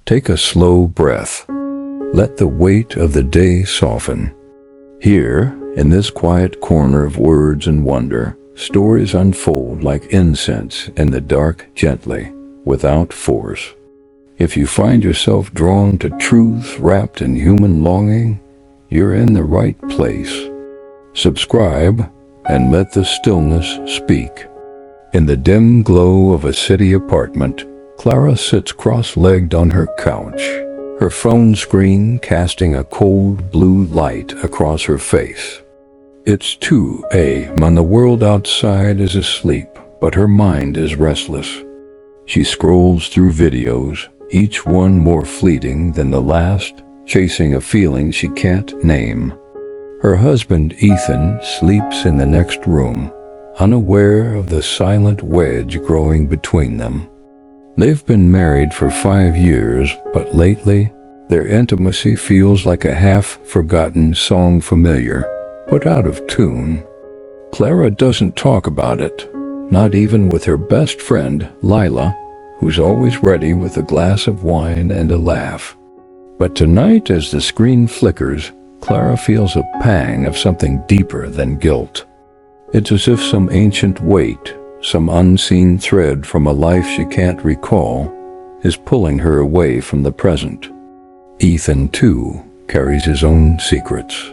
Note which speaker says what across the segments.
Speaker 1: Take a slow breath. Let the weight of the day soften. Here, in this quiet corner of words and wonder, stories unfold like incense in the dark gently, without force. If you find yourself drawn to truth wrapped in human longing, you're in the right place. Subscribe and let the stillness speak. In the dim glow of a city apartment, Clara sits cross-legged on her couch, her phone screen casting a cold blue light across her face. It's 2 a.m. and the world outside is asleep, but her mind is restless. She scrolls through videos, each one more fleeting than the last, chasing a feeling she can't name. Her husband, Ethan, sleeps in the next room, unaware of the silent wedge growing between them. They've been married for 5 years, but lately, their intimacy feels like a half-forgotten song familiar, but out of tune. Clara doesn't talk about it, not even with her best friend, Lila, who's always ready with a glass of wine and a laugh. But tonight, as the screen flickers, Clara feels a pang of something deeper than guilt. It's as if some ancient weight, some unseen thread from a life she can't recall, is pulling her away from the present. Ethan, too, carries his own secrets.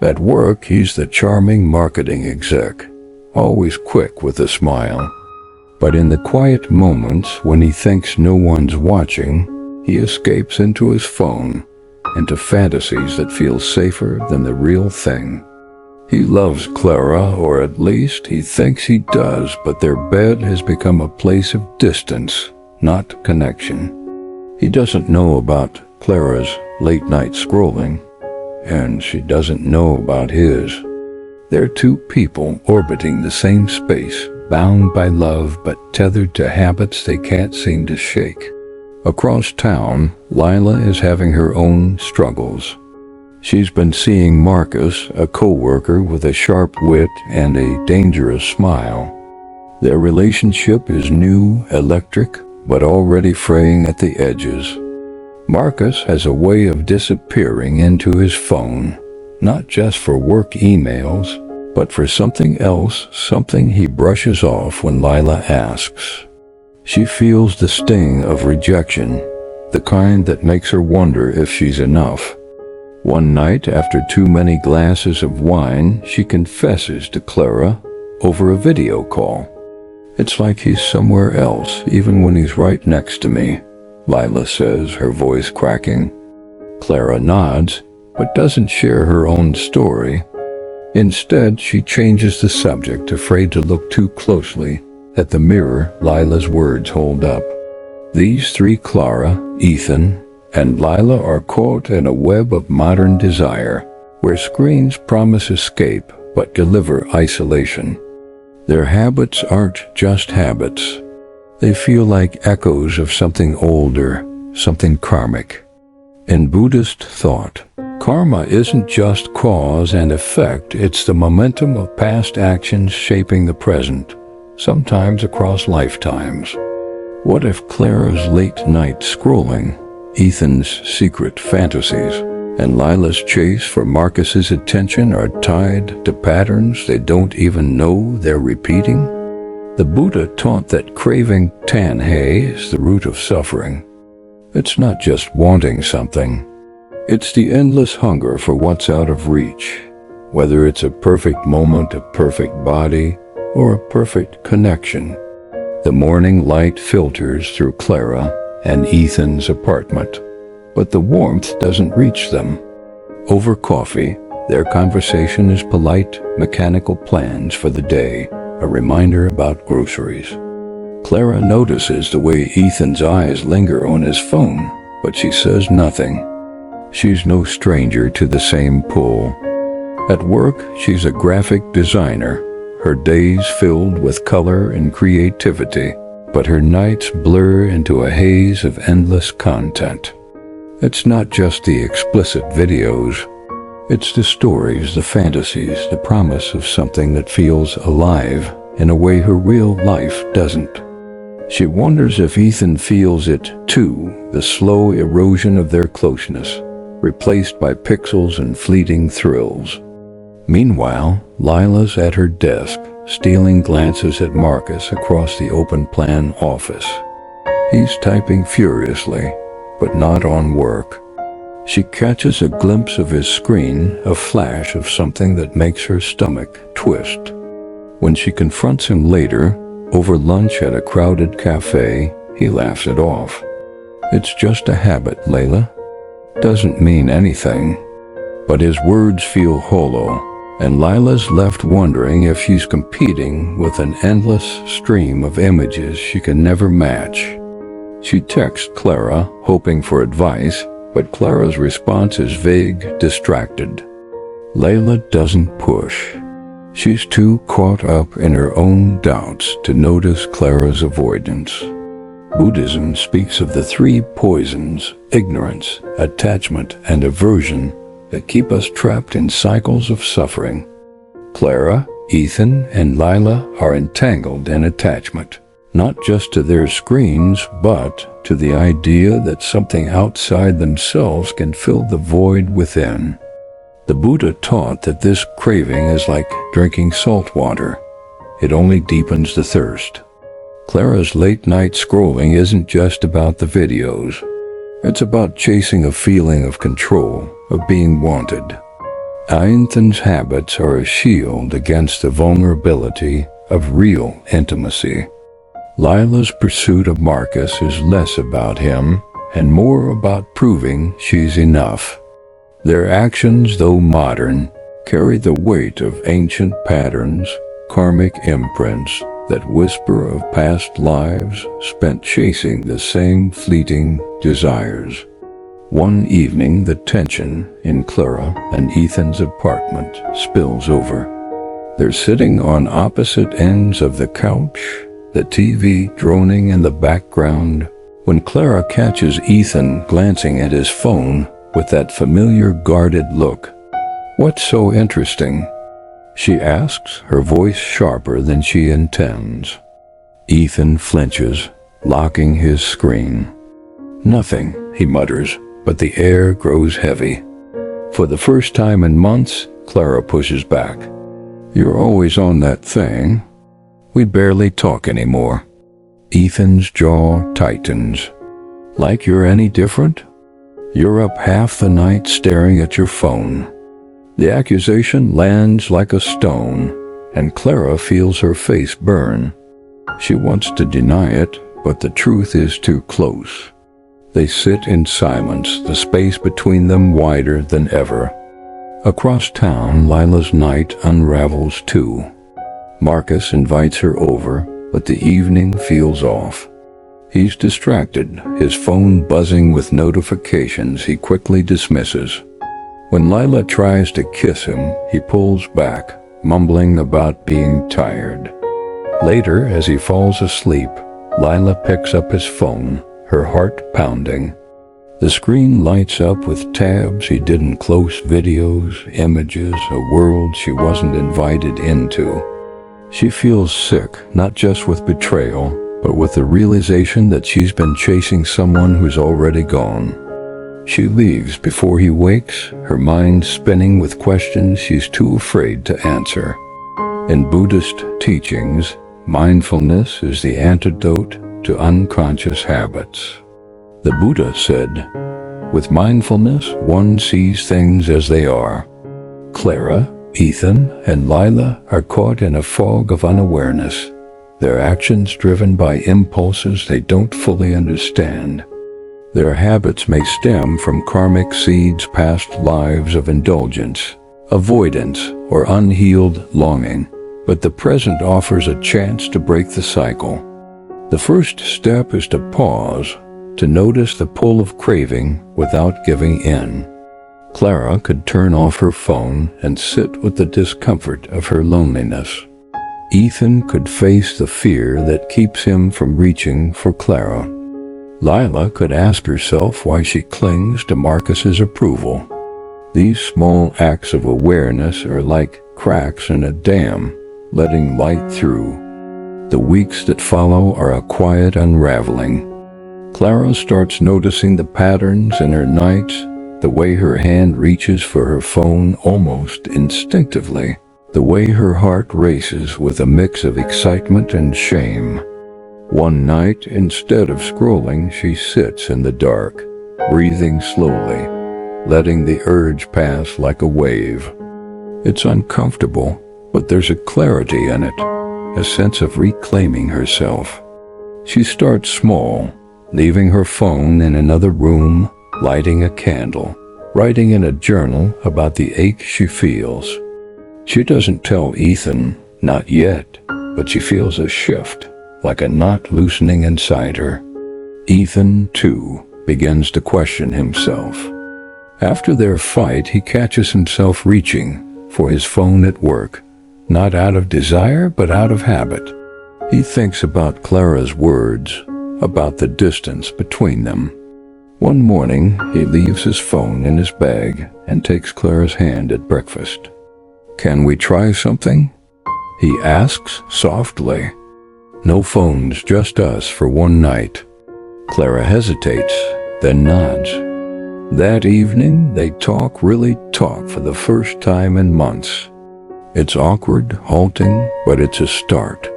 Speaker 1: At work, he's the charming marketing exec, always quick with a smile. But in the quiet moments when he thinks no one's watching, he escapes into his phone, into fantasies that feel safer than the real thing. He loves Clara, or at least he thinks he does, but their bed has become a place of distance, not connection. He doesn't know about Clara's late-night scrolling, and she doesn't know about his. They're 2 people orbiting the same space, bound by love but tethered to habits they can't seem to shake. Across town, Lila is having her own struggles. She's been seeing Marcus, a co-worker with a sharp wit and a dangerous smile. Their relationship is new, electric, but already fraying at the edges. Marcus has a way of disappearing into his phone, not just for work emails, but for something else, something he brushes off when Lila asks. She feels the sting of rejection, the kind that makes her wonder if she's enough. One night, after too many glasses of wine, she confesses to Clara over a video call. "It's like he's somewhere else, even when he's right next to me," Lila says, her voice cracking. Clara nods, but doesn't share her own story. Instead, she changes the subject, afraid to look too closely at the mirror Lila's words hold up. These 3, Clara, Ethan, and Lila, are caught in a web of modern desire, where screens promise escape but deliver isolation. Their habits aren't just habits. They feel like echoes of something older, something karmic. In Buddhist thought, karma isn't just cause and effect, it's the momentum of past actions shaping the present, sometimes across lifetimes. What if Clara's late-night scrolling, Ethan's secret fantasies, and Lila's chase for Marcus's attention are tied to patterns they don't even know they're repeating? The Buddha taught that craving tanhei is the root of suffering. It's not just wanting something. It's the endless hunger for what's out of reach, whether it's a perfect moment, a perfect body, or a perfect connection. The morning light filters through Clara and Ethan's apartment, but the warmth doesn't reach them. Over coffee, their conversation is polite, mechanical plans for the day, a reminder about groceries. Clara notices the way Ethan's eyes linger on his phone, but she says nothing. She's no stranger to the same pull. At work, she's a graphic designer, her days filled with color and creativity, but her nights blur into a haze of endless content. It's not just the explicit videos. It's the stories, the fantasies, the promise of something that feels alive in a way her real life doesn't. She wonders if Ethan feels it too, the slow erosion of their closeness, replaced by pixels and fleeting thrills. Meanwhile, Lila's at her desk, stealing glances at Marcus across the open-plan office. He's typing furiously, but not on work. She catches a glimpse of his screen, a flash of something that makes her stomach twist. When she confronts him later, over lunch at a crowded cafe, he laughs it off. "It's just a habit, Layla. Doesn't mean anything." But his words feel hollow, and Lila's left wondering if she's competing with an endless stream of images she can never match. She texts Clara, hoping for advice, but Clara's response is vague, distracted. Layla doesn't push. She's too caught up in her own doubts to notice Clara's avoidance. Buddhism speaks of the three poisons, ignorance, attachment, and aversion, that keep us trapped in cycles of suffering. Clara, Ethan, and Lila are entangled in attachment, not just to their screens, but to the idea that something outside themselves can fill the void within. The Buddha taught that this craving is like drinking salt water. It only deepens the thirst. Clara's late-night scrolling isn't just about the videos. It's about chasing a feeling of control, of being wanted. Ethan's habits are a shield against the vulnerability of real intimacy. Lila's pursuit of Marcus is less about him and more about proving she's enough. Their actions, though modern, carry the weight of ancient patterns, karmic imprints that whisper of past lives spent chasing the same fleeting desires. One evening, the tension in Clara and Ethan's apartment spills over. They're sitting on opposite ends of the couch, the TV droning in the background, when Clara catches Ethan glancing at his phone with that familiar guarded look. "What's so interesting?" she asks, her voice sharper than she intends. Ethan flinches, locking his screen. "Nothing," he mutters, but the air grows heavy. For the first time in months, Clara pushes back. "You're always on that thing. We barely talk anymore." Ethan's jaw tightens. "Like you're any different? You're up half the night staring at your phone." The accusation lands like a stone, and Clara feels her face burn. She wants to deny it, but the truth is too close. They sit in silence, the space between them wider than ever. Across town, Lila's night unravels too. Marcus invites her over, but the evening feels off. He's distracted, his phone buzzing with notifications he quickly dismisses. When Lila tries to kiss him, he pulls back, mumbling about being tired. Later, as he falls asleep, Lila picks up his phone, her heart pounding. The screen lights up with tabs he didn't close, videos, images, a world she wasn't invited into. She feels sick, not just with betrayal, but with the realization that she's been chasing someone who's already gone. She leaves before he wakes, her mind spinning with questions she's too afraid to answer. In Buddhist teachings, mindfulness is the antidote to unconscious habits. The Buddha said, "With mindfulness, one sees things as they are." Clara, Ethan, and Lila are caught in a fog of unawareness, their actions driven by impulses they don't fully understand. Their habits may stem from karmic seeds, past lives of indulgence, avoidance, or unhealed longing, but the present offers a chance to break the cycle. The first step is to pause, to notice the pull of craving without giving in. Clara could turn off her phone and sit with the discomfort of her loneliness. Ethan could face the fear that keeps him from reaching for Clara. Lila could ask herself why she clings to Marcus's approval. These small acts of awareness are like cracks in a dam, letting light through. The weeks that follow are a quiet unraveling. Clara starts noticing the patterns in her nights, the way her hand reaches for her phone almost instinctively, the way her heart races with a mix of excitement and shame. One night, instead of scrolling, she sits in the dark, breathing slowly, letting the urge pass like a wave. It's uncomfortable, but there's a clarity in it, a sense of reclaiming herself. She starts small, leaving her phone in another room, lighting a candle, writing in a journal about the ache she feels. She doesn't tell Ethan, not yet, but she feels a shift, like a knot loosening inside her. Ethan, too, begins to question himself. After their fight, he catches himself reaching for his phone at work, not out of desire, but out of habit. He thinks about Clara's words, about the distance between them. One morning, he leaves his phone in his bag and takes Clara's hand at breakfast. "Can we try something?" he asks softly. "No phones, just us for one night." Clara hesitates, then nods. That evening, they really talk for the first time in months. It's awkward, halting, but it's a start.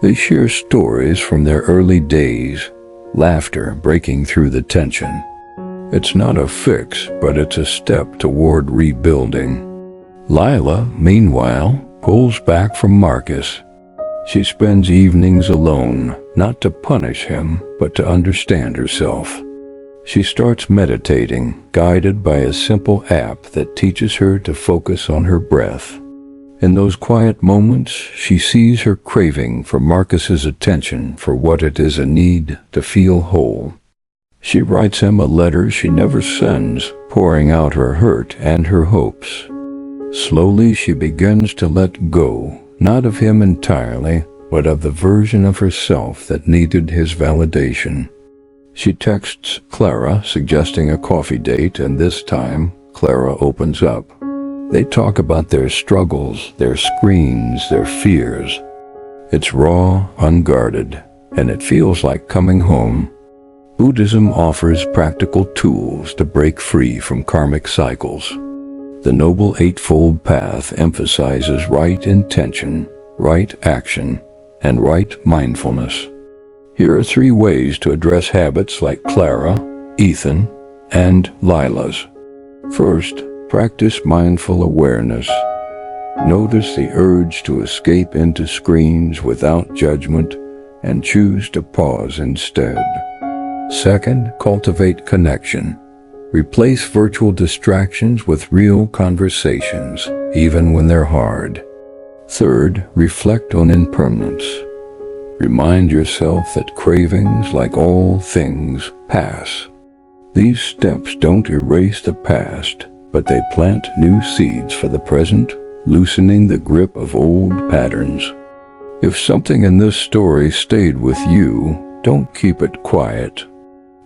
Speaker 1: They share stories from their early days, laughter breaking through the tension. It's not a fix, but it's a step toward rebuilding. Lila, meanwhile, pulls back from Marcus. She spends evenings alone, not to punish him, but to understand herself. She starts meditating, guided by a simple app that teaches her to focus on her breath. In those quiet moments, she sees her craving for Marcus's attention for what it is, a need to feel whole. She writes him a letter she never sends, pouring out her hurt and her hopes. Slowly she begins to let go, not of him entirely, but of the version of herself that needed his validation. She texts Clara, suggesting a coffee date, and this time, Clara opens up. They talk about their struggles, their screens, their fears. It's raw, unguarded, and it feels like coming home. Buddhism offers practical tools to break free from karmic cycles. The Noble Eightfold Path emphasizes right intention, right action, and right mindfulness. Here are 3 ways to address habits like Clara, Ethan, and Lila's. First, practice mindful awareness. Notice the urge to escape into screens without judgment and choose to pause instead. Second, cultivate connection. Replace virtual distractions with real conversations, even when they're hard. Third, reflect on impermanence. Remind yourself that cravings, like all things, pass. These steps don't erase the past, but they plant new seeds for the present, loosening the grip of old patterns. If something in this story stayed with you, don't keep it quiet.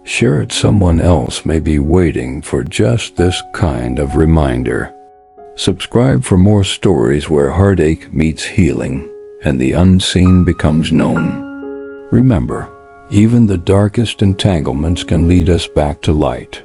Speaker 1: Share it. Someone else may be waiting for just this kind of reminder. Subscribe for more stories where heartache meets healing and the unseen becomes known. Remember, even the darkest entanglements can lead us back to light.